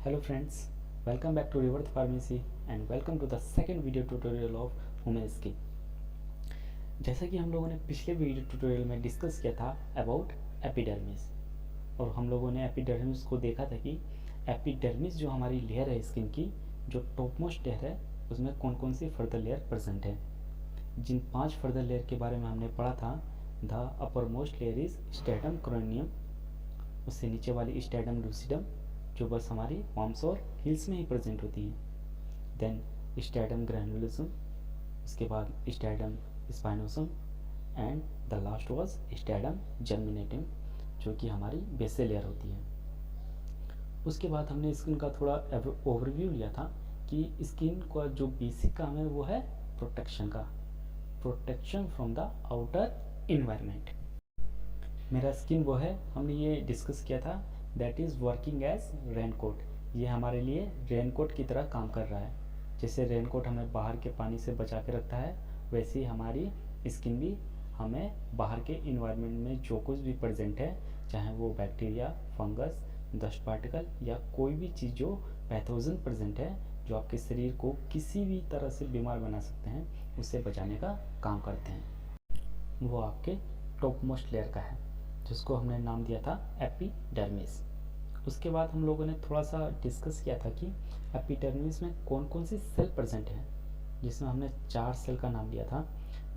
Hello friends, welcome back to River Pharmacy and welcome to the second video tutorial of Human Skin। जैसा कि हम लोगों ने पिछले वीडियो ट्यूटोरियल में डिस्कस किया था अबाउट एपिडर्मिस, और हम लोगों ने एपिडर्मिस को देखा था कि एपिडर्मिस जो हमारी लेयर है स्किन की, जो टॉप मोस्ट लेयर है, उसमें कौन कौन सी फर्दर लेयर प्रेजेंट है। जिन 5 फर्दर लेयर के बारे में हमने पढ़ा था, the upper most layer is stratum corneum, उससे नीचे वाली स्ट्रैटम लूसिडम जो बस हमारी वार्म्स और हिल्स में ही प्रेजेंट होती है। देन स्ट्रैटम ग्रैनुलोसम, उसके बाद stratum spinosum and the last was stratum germinativum जो कि हमारी बेसल लेयर होती है। उसके बाद हमने स्किन का थोड़ा ओवरव्यू लिया था कि स्किन का जो बेसिक काम है वो है प्रोटेक्शन का, protection from the outer environment. मेरा स्किन वो है, हमने ये डिस्कस किया था, that is working as raincoat. ये हमारे लिए रेनकोट की तरह काम कर रहा है। जैसे रेनकोट हमें बाहर के पानी से बचा के रखता है, वैसे ही हमारी स्किन भी हमें बाहर के इन्वायरमेंट में जो कुछ भी प्रेजेंट है, चाहे वो बैक्टीरिया, फंगस, डस्ट पार्टिकल या कोई भी चीज़ जो पैथोजन प्रेजेंट है, जो आपके शरीर को किसी भी तरह से बीमार बना सकते हैं, उससे बचाने का काम करते हैं। वो आपके टॉप मोस्ट लेयर का है, जिसको हमने नाम दिया था एपिडर्मिस। उसके बाद हम लोगों ने थोड़ा सा डिस्कस किया था कि एपिडर्मिस में कौन कौन सी सेल प्रेजेंट है, जिसमें हमने 4 सेल का नाम लिया था।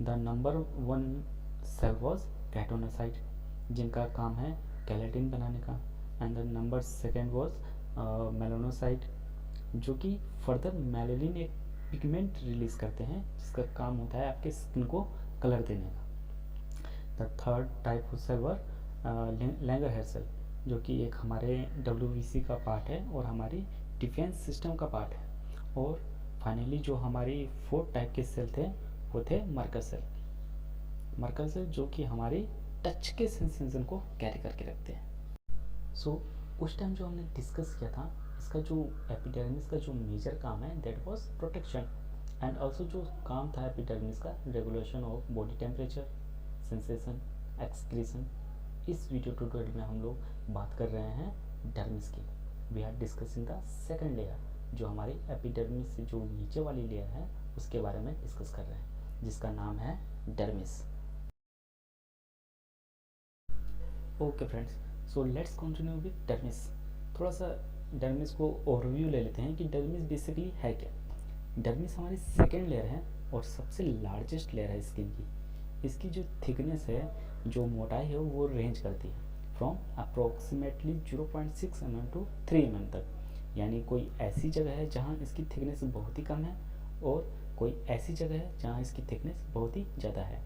द नंबर 1 सेल वॉज केटोनोसाइट, जिनका काम है कैलेटिन बनाने का। And the number 2 was melanocyte, जो कि फर्दर मेलानिन एक पिगमेंट रिलीज करते हैं, जिसका काम होता है आपके स्किन को कलर देने का। The third type of cell were Langerhans cell, जो कि एक हमारे WBC का पार्ट है और हमारी डिफेंस सिस्टम का पार्ट है। और फाइनली जो हमारी 4th टाइप के सेल थे वो थे मर्कर सेल। मर्कर सेल जो कि हमारी टच के सेंसेशन को कैरी करके रखते हैं। सो उस टाइम जो हमने डिस्कस किया था, इसका जो एपिडर्मिस का जो मेजर काम है that was protection, and also जो काम था एपिडर्मिस का regulation of body temperature, sensation, excretion. इस वीडियो ट्यूटोरियल में हम लोग बात कर रहे हैं डर्मिस की। We are discussing the second layer, जो हमारी एपिडर्मिस से जो नीचे वाली लेयर है उसके बारे में डिस्कस कर रहे हैं, जिसका नाम है dermis. Okay friends, so let's continue with dermis. थोड़ा सा डर्मिस को ओवरव्यू ले लेते हैं कि डर्मिस बेसिकली है क्या। डर्मिस हमारी सेकेंड लेयर है और सबसे लार्जेस्ट लेयर है स्किन की। इसकी जो थिकनेस है, जो मोटाई है, वो रेंज करती है from approximately 0.6 mm to 3 mm तक। यानी कोई ऐसी जगह है जहाँ इसकी थिकनेस बहुत ही कम है, और कोई ऐसी जगह है जहाँ इसकी थिकनेस बहुत ही ज़्यादा है।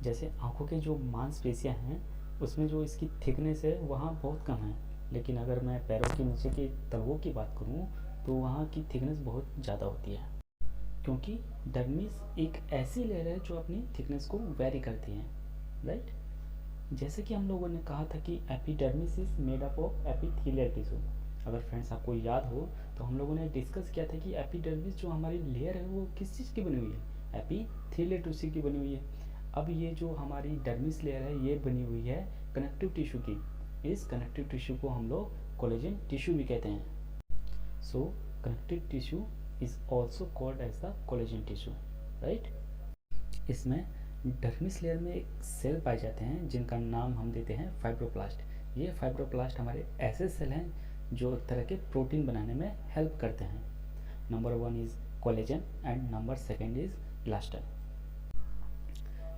जैसे आँखों के जो मांसपेशियाँ हैं, उसमें जो इसकी थिकनेस है वहाँ बहुत कम है, लेकिन अगर मैं पैरों के नीचे के तलवों की बात करूँ तो वहाँ की थिकनेस बहुत ज़्यादा होती है, क्योंकि डर्मिस एक ऐसी लेयर है जो अपनी थिकनेस को वेरी करती है, राइट। जैसे कि हम लोगों ने कहा था कि epidermis is made up of epithelial tissue. अगर फ्रेंड्स आपको याद हो तो हम लोगों ने डिस्कस किया था कि एपिडर्मिस जो हमारी लेयर है वो किस चीज़ की बनी हुई है, एपिथेलियल टिश्यू की बनी हुई है। अब ये जो हमारी डर्मिस लेयर है ये बनी हुई है कनेक्टिव टिश्यू की। इस कनेक्टिव टिश्यू को हम लोग कोलेजन टिश्यू भी कहते हैं। So connective tissue is also called as the collagen tissue, right? इसमें डर्मिस लेयर में एक सेल पाए जाते हैं जिनका नाम हम देते हैं फाइब्रोप्लास्ट। ये फाइब्रोप्लास्ट हमारे ऐसे सेल हैं जो एक तरह के प्रोटीन बनाने में हेल्प करते हैं। Number 1 is collagen and number 2 is elastin.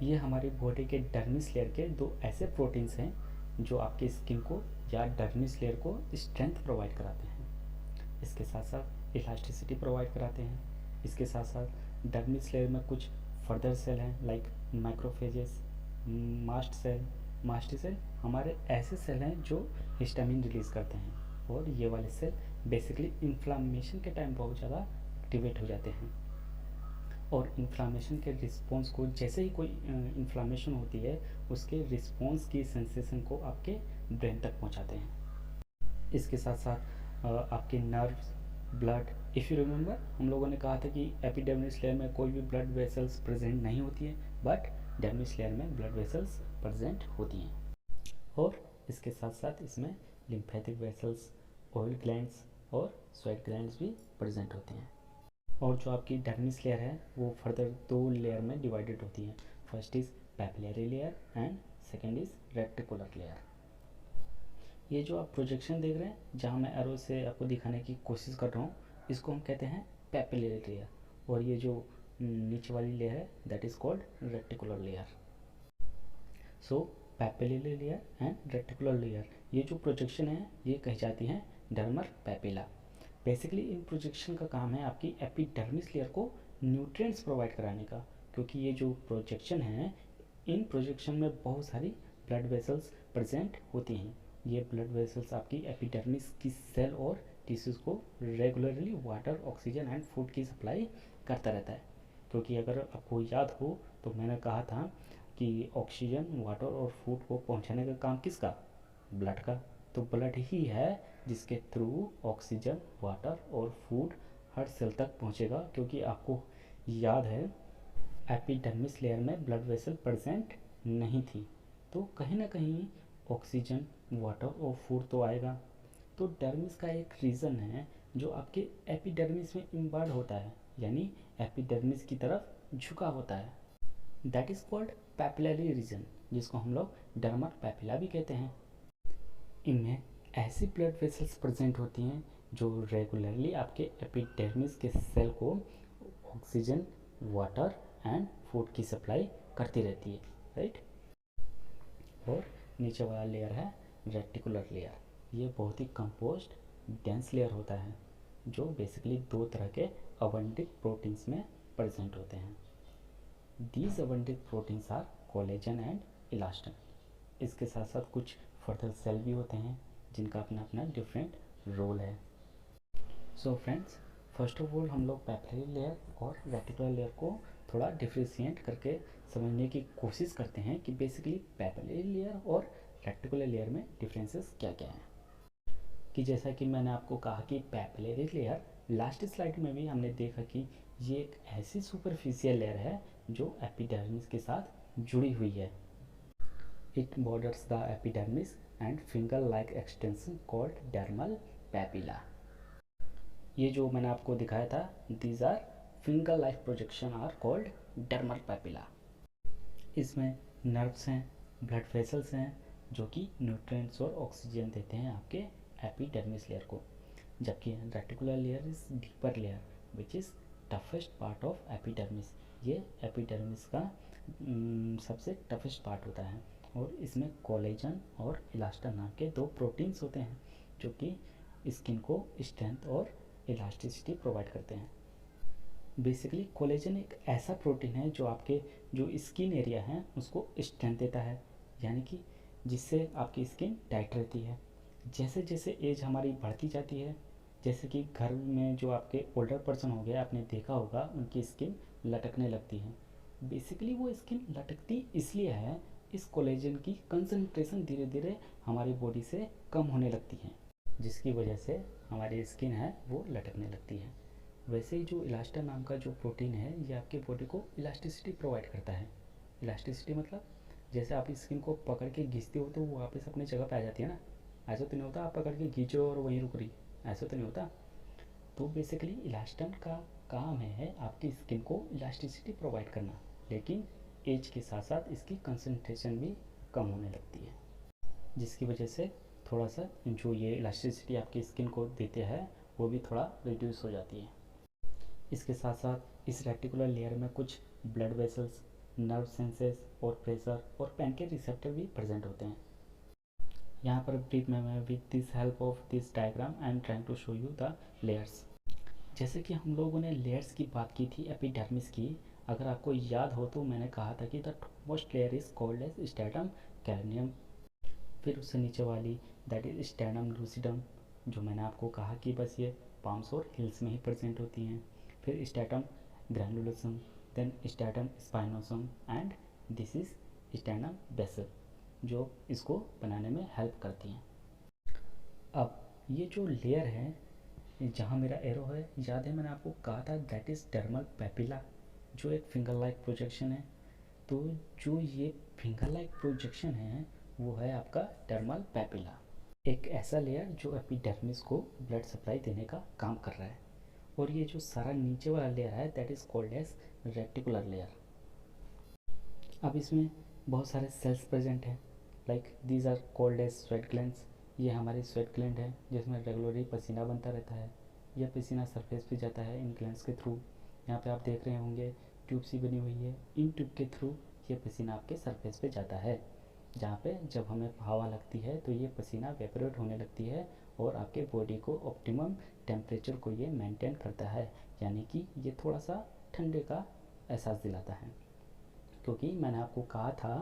ये हमारी बॉडी के डर्मिस लेयर के 2 ऐसे प्रोटीन्स हैं जो आपकी स्किन को या डर्मिस लेयर को स्ट्रेंथ प्रोवाइड कराते हैं। इसके साथ साथ इलास्टिसिटी प्रोवाइड कराते हैं। इसके साथ साथ डर्मिस लेयर में कुछ फर्दर सेल हैं like macrophages, mast cell. Mast cell हमारे ऐसे सेल हैं जो हिस्टामिन रिलीज करते हैं, और ये वाले सेल बेसिकली इन्फ्लामेशन के टाइम बहुत ज़्यादा एक्टिवेट हो जाते हैं, और इन्फ्लामेशन के रिस्पॉन्स को, जैसे ही कोई इन्फ्लामेशन होती है उसके रिस्पॉन्स की सेंसेशन को आपके ब्रेन तक पहुंचाते हैं। इसके साथ साथ आपके nerves, blood. If you remember, हम लोगों ने कहा था कि एपिडर्मिस लेयर में कोई भी ब्लड वेसल्स प्रेजेंट नहीं होती है, बट डर्मिस लेयर में ब्लड वेसल्स प्रेजेंट होती हैं। और इसके साथ साथ इसमें लिम्फेटिक वेसल्स, ऑयल ग्लैंड्स, और स्वेट ग्लैंड्स भी प्रेजेंट होते हैं। और जो आपकी डर्मिस लेयर है वो फर्दर 2 लेयर में डिवाइडेड होती है। First is papillary layer and second is reticular layer. ये जो आप प्रोजेक्शन देख रहे हैं जहाँ मैं एरो से आपको दिखाने की कोशिश कर रहा हूँ, इसको हम कहते हैं पैपिलरी लेयर। और ये जो नीचे वाली लेयर है that is called reticular layer. So papillary layer and reticular layer, ये जो प्रोजेक्शन है ये कही जाती है डर्मर पैपिला। बेसिकली इन प्रोजेक्शन का काम है आपकी एपिडर्मिस लेयर को न्यूट्रिएंट्स प्रोवाइड कराने का, क्योंकि ये जो प्रोजेक्शन है इन प्रोजेक्शन में बहुत सारी ब्लड वेसल्स प्रेजेंट होती हैं। ये ब्लड वेसल्स आपकी एपिडर्मिस की सेल और टिश्यूज़ को regularly water, oxygen and food की सप्लाई करता रहता है। क्योंकि अगर आपको याद हो तो मैंने कहा था कि ऑक्सीजन, वाटर और फूड को पहुंचाने का काम किसका? ब्लड का। तो ब्लड ही है जिसके थ्रू ऑक्सीजन, वाटर और फूड हर सेल तक पहुंचेगा। क्योंकि आपको याद है एपिडर्मिस लेयर में ब्लड वेसल प्रेजेंट नहीं थी, तो कहीं ना कहीं ऑक्सीजन, वाटर और फूड तो आएगा। तो डर्मिस का एक रीजन है जो आपके एपिडर्मिस में इम्बार्ड होता है, यानी एपिडर्मिस की तरफ झुका होता है। That is called papillary region, जिसको हम लोग डर्मर पैपिला भी कहते हैं। इनमें ऐसी ब्लड वेसल्स प्रेजेंट होती हैं जो रेगुलरली आपके एपिडर्मिस के सेल को ऑक्सीजन, वाटर एंड फूड की सप्लाई करती रहती है, राइट। और नीचे वाला लेयर है रेटिकुलर लेयर। ये बहुत ही कंपोज्ड डेंस लेयर होता है जो बेसिकली 2 तरह के अबंडित प्रोटीन्स में प्रेजेंट होते हैं। These abundant proteins are collagen and elastin. इसके साथ साथ कुछ फर्दर सेल भी होते हैं जिनका अपना अपना डिफरेंट रोल है। So friends, first of all हम लोग पैपिलरी लेयर और रेटिकुलर लेयर को थोड़ा डिफ्रेंशिएट करके समझने की कोशिश करते हैं कि बेसिकली पैपिलरी लेयर और रेटिकुलर लेयर में डिफरेंसेस क्या क्या हैं। कि जैसा कि मैंने आपको कहा कि पैपिलरी लेयर, लास्ट स्लाइड में भी हमने देखा कि ये एक ऐसी सुपरफिशियल लेयर है जो एपिडर्मिस के साथ जुड़ी हुई है। It borders the epidermis and finger like extension called dermal papilla. ये जो मैंने आपको दिखाया था, these are finger like projection are called dermal papilla. इसमें नर्व्स हैं, ब्लड वेसल्स हैं जो कि न्यूट्रिएंट्स और ऑक्सीजन देते हैं आपके एपिडर्मिस लेयर को। जबकि reticular layer is deeper layer which is toughest part of epidermis. ये एपिडर्मिस का सबसे टफेस्ट पार्ट होता है और इसमें कोलेजन और इलास्टिन नाम के 2 प्रोटीन्स होते हैं जो कि स्किन को स्ट्रेंथ और इलास्टिसिटी प्रोवाइड करते हैं। बेसिकली कोलेजन एक ऐसा प्रोटीन है जो आपके जो स्किन एरिया है उसको स्ट्रेंथ देता है, यानी कि जिससे आपकी स्किन टाइट रहती है। जैसे जैसे एज हमारी बढ़ती जाती है, जैसे कि घर में जो आपके ओल्डर पर्सन हो गए, आपने देखा होगा उनकी स्किन लटकने लगती है। बेसिकली वो स्किन लटकती इसलिए है, इस कोलेजन की कंसंट्रेशन धीरे धीरे हमारी बॉडी से कम होने लगती है, जिसकी वजह से हमारी स्किन है वो लटकने लगती है। वैसे ही जो इलास्टिन नाम का जो प्रोटीन है ये आपके बॉडी को इलास्टिसिटी प्रोवाइड करता है। इलास्टिसिटी मतलब जैसे आप स्किन को पकड़ के घिसते हो तो वो वापस अपनी जगह पे आ जाती है ना। ऐसा तो नहीं होता आप पकड़ के खींचो और वहीं रुक रही, ऐसा तो नहीं होता। तो बेसिकली इलास्टिन का काम है आपकी स्किन को इलास्टिसिटी प्रोवाइड करना, लेकिन एज के साथ साथ इसकी कंसंट्रेशन भी कम होने लगती है, जिसकी वजह से थोड़ा सा जो ये इलास्टिसिटी आपकी स्किन को देते हैं वो भी थोड़ा रिड्यूस हो जाती है। इसके साथ साथ इस रेटिकुलर लेयर में कुछ ब्लड वेसल्स, नर्व सेंसेस और प्रेशर और पेन के रिसेप्टर भी प्रेजेंट होते हैं। यहाँ पर ब्रीफ में मैं with this help of this diagram I am trying to show you the layers. जैसे कि हम लोगों ने लेयर्स की बात की थी एपिडर्मिस की, अगर आपको याद हो तो मैंने कहा था कि the topmost layer is called as stratum corneum. फिर उससे नीचे वाली दैट इज स्ट्रैटम लूसिडम, जो मैंने आपको कहा कि बस ये पाम्स और हिल्स में ही प्रेजेंट होती हैं। फिर stratum granulosum, then stratum spinosum and this is stratum basale, जो इसको बनाने में हेल्प करती हैं। अब ये जो लेयर है जहाँ मेरा एरो है, याद है मैंने आपको कहा था दैट इज़ डर्मल पैपिला, जो एक फिंगर लाइक प्रोजेक्शन है। तो जो ये फिंगर लाइक प्रोजेक्शन है वो है आपका डर्मल पैपिला। एक ऐसा लेयर जो एपिडर्मिस को ब्लड सप्लाई देने का काम कर रहा है। और ये जो सारा नीचे वाला लेयर है that is called as reticular layer. अब इसमें बहुत सारे सेल्स प्रेजेंट हैं, like these are called as sweat glands. ये हमारी स्वेट ग्लैंड है जिसमें रेगुलरली पसीना बनता रहता है। यह पसीना सरफेस पे जाता है इन ग्लैंड्स के थ्रू। यहाँ पे आप देख रहे होंगे ट्यूब सी बनी हुई है, इन ट्यूब के थ्रू ये पसीना आपके सरफेस पे जाता है, जहाँ पे जब हमें हवा लगती है तो ये पसीना वेपोरेट होने लगती है और आपके बॉडी को ऑप्टिमम टेम्परेचर को ये मेंटेन करता है, यानी कि ये थोड़ा सा ठंडे का एहसास दिलाता है। क्योंकि मैंने आपको कहा था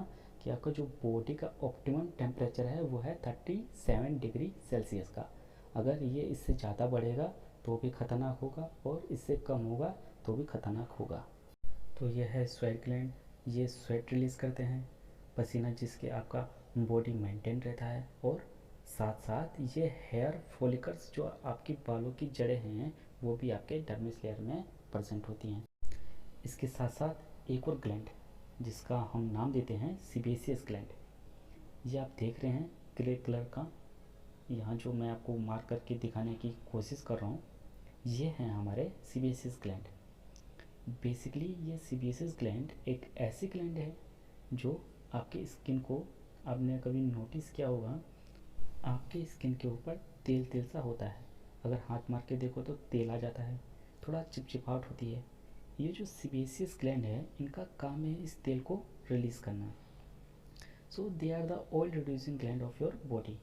कि आपका जो बॉडी का ऑप्टिमम टेम्परेचर है वो है 37 डिग्री सेल्सियस का। अगर ये इससे ज़्यादा बढ़ेगा तो भी ख़तरनाक होगा और इससे कम होगा तो भी ख़तरनाक होगा। तो ये है स्वेट ग्लैंड, ये स्वेट रिलीज़ करते हैं, पसीना जिसके आपका बॉडी मेंटेन रहता है। और साथ साथ ये हेयर फॉलिकल्स जो आपकी बालों की जड़ें हैं वो भी आपके डर्मिस लेयर में प्रेजेंट होती हैं। इसके साथ साथ एक और ग्लैंड जिसका हम नाम देते हैं सीबेसियस ग्लैंड, ये आप देख रहे हैं ग्रे कलर का, यहाँ जो मैं आपको मार्क करके दिखाने की कोशिश कर रहा हूँ ये हैं हमारे सीबेसियस ग्लैंड। बेसिकली ये सीबेसियस ग्लैंड एक ऐसी ग्लैंड है जो आपके स्किन को, आपने कभी नोटिस किया होगा आपके स्किन के ऊपर तेल तेल सा होता है, अगर हाथ मार के देखो तो तेल आ जाता है, थोड़ा चिपचिपाहट होती है। ये जो सीबेसियस ग्लैंड है इनका काम है इस तेल को रिलीज़ करना। So they are the oil reducing gland of your body.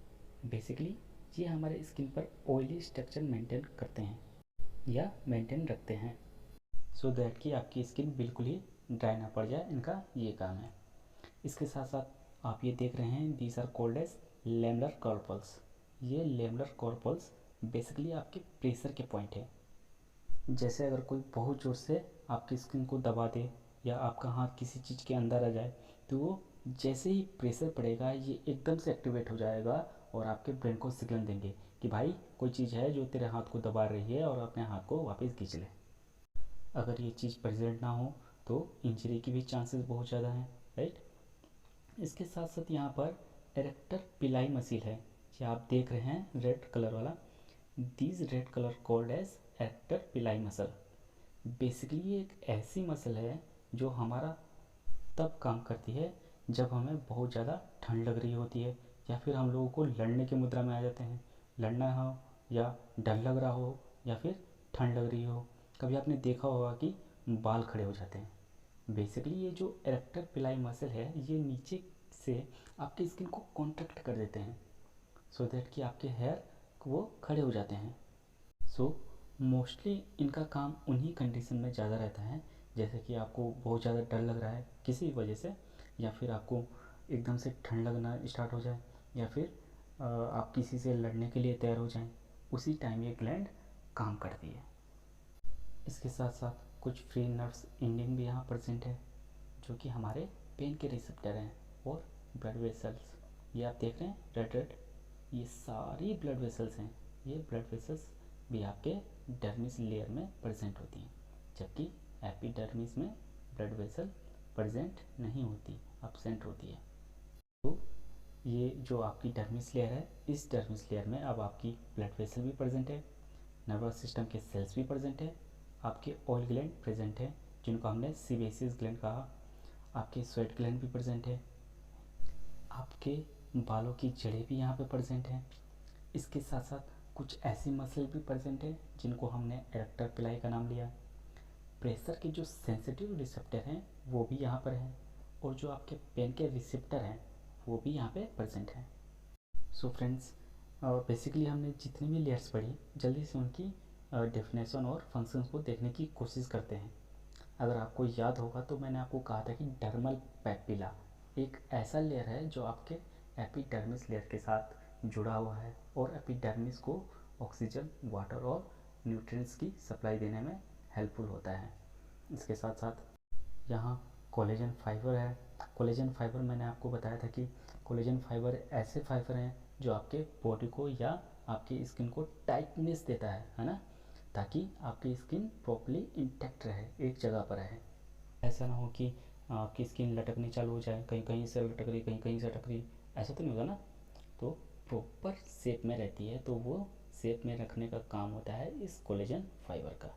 Basically ये हमारे स्किन पर ऑयली स्ट्रक्चर मेंटेन करते हैं या मेंटेन रखते हैं, सो दैट कि आपकी स्किन बिल्कुल ही ड्राई ना पड़ जाए, इनका ये काम है। इसके साथ साथ आप ये देख रहे हैं these are called as lamellar corpuscles. ये लेमलर कॉर्पल्स बेसिकली आपके प्रेशर के पॉइंट है। जैसे अगर कोई बहुत ज़ोर से आपकी स्किन को दबा दे या आपका हाथ किसी चीज़ के अंदर आ जाए तो वो जैसे ही प्रेशर पड़ेगा ये एकदम से एक्टिवेट हो जाएगा और आपके ब्रेन को सिग्नल देंगे कि भाई कोई चीज़ है जो तेरे हाथ को दबा रही है और अपने हाथ को वापस खींच ले। अगर ये चीज़ प्रेजेंट ना हो तो इंजरी की भी चांसेस बहुत ज़्यादा हैं, राइट। इसके साथ साथ यहाँ पर एरेक्टर पिलाई मसल है, ये आप देख रहे हैं रेड कलर वाला, these red colour called as arrector pili muscle. Basically ये एक ऐसी मसल है जो हमारा तब काम करती है जब हमें बहुत ज़्यादा ठंड लग रही होती है या फिर हम लोगों को लड़ने की मुद्रा में आ जाते हैं, लड़ना हो या डर लग रहा हो या फिर ठंड लग रही हो। कभी आपने देखा होगा कि बाल खड़े हो जाते हैं। बेसिकली ये जो एरेक्टर पिलाई मसल है ये नीचे से आपकी स्किन को कॉन्ट्रैक्ट कर देते हैं सो दैट कि आपके हेयर वो खड़े हो जाते हैं। सो मोस्टली इनका काम उन्हीं कंडीशन में ज़्यादा रहता है, जैसे कि आपको बहुत ज़्यादा डर लग रहा है किसी वजह से, या फिर आपको एकदम से ठंड लगना स्टार्ट हो जाए, या फिर आप किसी से लड़ने के लिए तैयार हो जाएं, उसी टाइम ये ग्लैंड काम करती है। इसके साथ साथ कुछ फ्री नर्व्स एंडिंग भी यहाँ प्रेजेंट है जो कि हमारे पेन के रिसेप्टर हैं और ब्लड वेसल्स। ये आप देख रहे हैं रेड रेड, ये सारी ब्लड वेसल्स हैं। ये ब्लड वेसल्स भी आपके डर्मिस लेयर में प्रेजेंट होती हैं, जबकि एपिडर्मिस में ब्लड वेसल प्रेजेंट नहीं होती, absent होती है। तो ये जो आपकी डर्मिस लेयर है, इस डर्मिस लेयर में अब आपकी ब्लड वेसल भी प्रेजेंट है, नर्वस सिस्टम के सेल्स भी प्रेजेंट है, आपके ऑयल ग्लैंड प्रेजेंट है जिनको हमने सीबेसियस ग्लैंड कहा, आपके स्वेट ग्लैंड भी प्रेजेंट है, आपके बालों की जड़ें भी यहाँ पे प्रेजेंट हैं। इसके साथ साथ कुछ ऐसी मसल भी प्रेजेंट है जिनको हमने एरेक्टर पिलाई का नाम लिया। प्रेशर के जो सेंसिटिव रिसेप्टर हैं वो भी यहाँ पर हैं और जो आपके पेन के रिसेप्टर हैं वो भी यहाँ पे प्रेजेंट हैं। सो फ्रेंड्स, बेसिकली हमने जितनी भी लेयर्स पढ़ी जल्दी से उनकी डेफिनेशन और फंक्शंस को देखने की कोशिश करते हैं। अगर आपको याद होगा तो मैंने आपको कहा था कि डर्मल पैपिला एक ऐसा लेयर है जो आपके एपिडर्मिस लेयर के साथ जुड़ा हुआ है और एपिडर्मिस को ऑक्सीजन, वाटर और न्यूट्रिएंट्स की सप्लाई देने में हेल्पफुल होता है। इसके साथ साथ यहाँ कोलेजन फाइबर है। कोलेजन फाइबर मैंने आपको बताया था कि कोलेजन फाइबर ऐसे फाइबर हैं जो आपके बॉडी को या आपकी स्किन को टाइटनेस देता है ना, ताकि आपकी स्किन प्रॉपर्ली इंटैक्ट रहे, एक जगह पर रहे। ऐसा ना हो कि आपकी स्किन लटकनी चालू हो जाए, कहीं कहीं से लटक रही, कहीं कहीं से अटक रही, ऐसा तो नहीं होगा ना। तो प्रॉपर शेप में रहती है, तो वो शेप में रखने का काम होता है इस कोलेजन फाइबर का।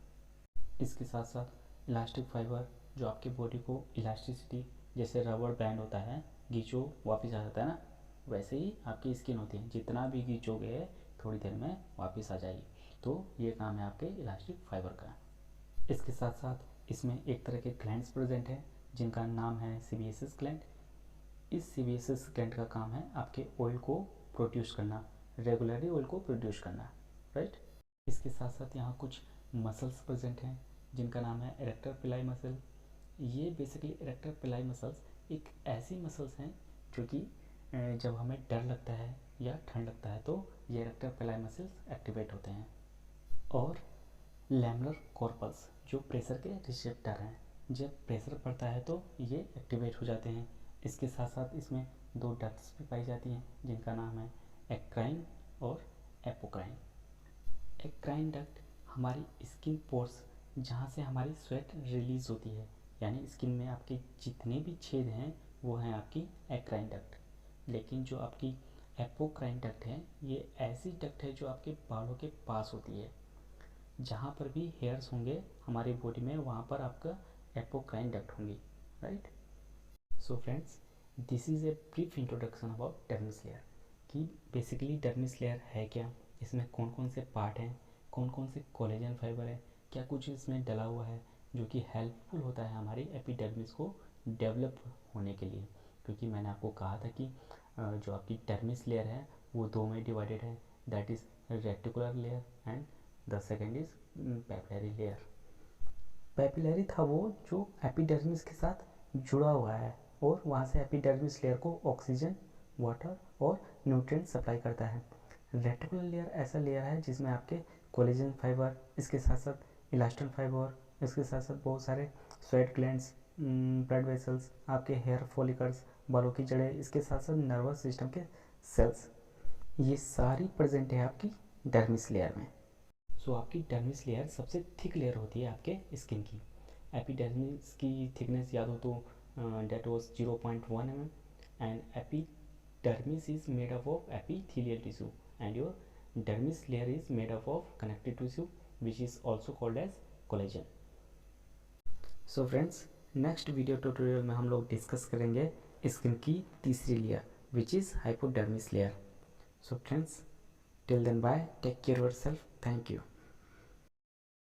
इसके साथ साथ इलास्टिक फाइबर जो आपके बॉडी को इलास्टिसिटी, जैसे रबर बैंड होता है, खींचो वापस आ जाता है ना, वैसे ही आपकी स्किन होती है, जितना भी खींचोगे थोड़ी देर में वापस आ जाएगी। तो ये काम है आपके इलास्टिक फाइबर का। इसके साथ साथ इसमें एक तरह के ग्लैंड्स प्रेजेंट हैं जिनका नाम है सीबीएसएस ग्लैंड। इस सीबीएसएस ग्लैंड का काम है आपके ऑयल को प्रोड्यूस करना, रेगुलरली ऑयल को प्रोड्यूस करना, राइट। इसके साथ साथ यहाँ कुछ मसल्स प्रेजेंट हैं जिनका नाम है इरेक्टर पिलाई मसल। ये बेसिकली इरेक्टर पिलाई मसल्स एक ऐसी मसल्स हैं जो कि जब हमें डर लगता है या ठंड लगता है तो ये इरेक्टर पिलाई मसल्स एक्टिवेट होते हैं। और लैमलर कॉर्पस जो प्रेशर के रिसेप्टर हैं, जब प्रेशर पड़ता है तो ये एक्टिवेट हो जाते हैं। इसके साथ साथ इसमें दो डक्ट्स भी पाई जाती हैं जिनका नाम है एक्राइन और एपोक्राइन। एक्राइन डक्ट हमारी स्किन पोर्स जहाँ से हमारी स्वेट रिलीज होती है, यानी स्किन में आपके जितने भी छेद हैं वो हैं आपकी एक्राइन डक्ट। लेकिन जो आपकी एपोक्राइन डक्ट है ये ऐसी डक्ट है जो आपके बालों के पास होती है। जहाँ पर भी हेयर्स होंगे हमारी बॉडी में वहाँ पर आपका एपोक्राइन डक्ट होंगी, right. So friends, this is a brief introduction about dermis layer कि बेसिकली डर्मिस लेयर है क्या, इसमें कौन कौन से पार्ट हैं, कौन कौन से कोलेजन फाइबर है, क्या कुछ इसमें डला हुआ है जो कि हेल्पफुल होता है हमारी एपिडर्मिस को डेवलप होने के लिए। क्योंकि मैंने आपको कहा था कि जो आपकी डर्मिस लेयर है वो दो में डिवाइडेड है, that is reticular layer and the second is papillary layer. Papillary था वो जो एपिडर्मिस के साथ जुड़ा हुआ है और वहाँ से एपिडर्मिस लेयर को ऑक्सीजन, वाटर और न्यूट्रिएंट सप्लाई करता है। रेटिकुलर लेयर ऐसा लेयर है जिसमें आपके कोलेजन फाइबर, इसके साथ साथ इलास्टिन फाइबर, इसके साथ साथ बहुत सारे स्वेट ग्लैंड्स, ब्लड वेसल्स, आपके हेयर फॉलिकल्स, बालों की जड़ें, इसके साथ साथ नर्वस सिस्टम के सेल्स, ये सारी प्रेजेंट है आपकी डर्मिस लेयर में। सो आपकी डर्मिस लेयर सबसे थिक लेयर होती है आपके स्किन की। एपिडर्मिस की थिकनेस याद हो तो that was 0.1 mm and epidermis is made up of epithelial tissue and your dermis layer is made up of connective tissue which is also called as collagen. So friends, next video tutorial में हम लोग discuss करेंगे skin की तीसरी layer which is hypodermis layer. So friends, till then bye, take care of yourself, thank you.